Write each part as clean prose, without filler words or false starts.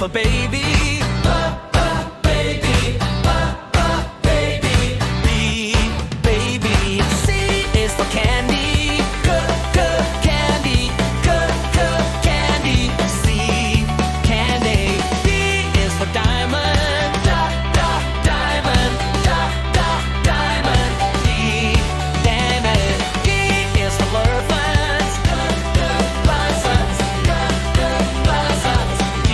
for baby. Baby. B, baby. C is for candy. Candy. Candy. C, candy. D is for diamond. Diamond. Diamond. D, diamond. E is for elephant. Blossoms. D,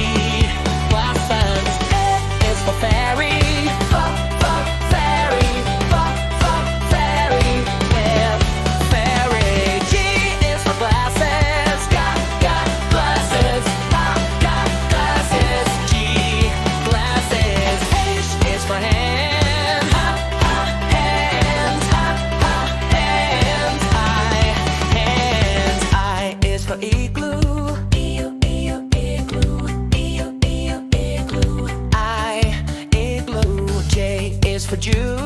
blossoms. A is for fairy. Fairy. Fairy. F, fairy. G is for glasses. Got glasses. Got glasses. G, glasses. H is for hand. Hands. Hands. I is for igloo. Igloo. I, igloo. J is for Jew.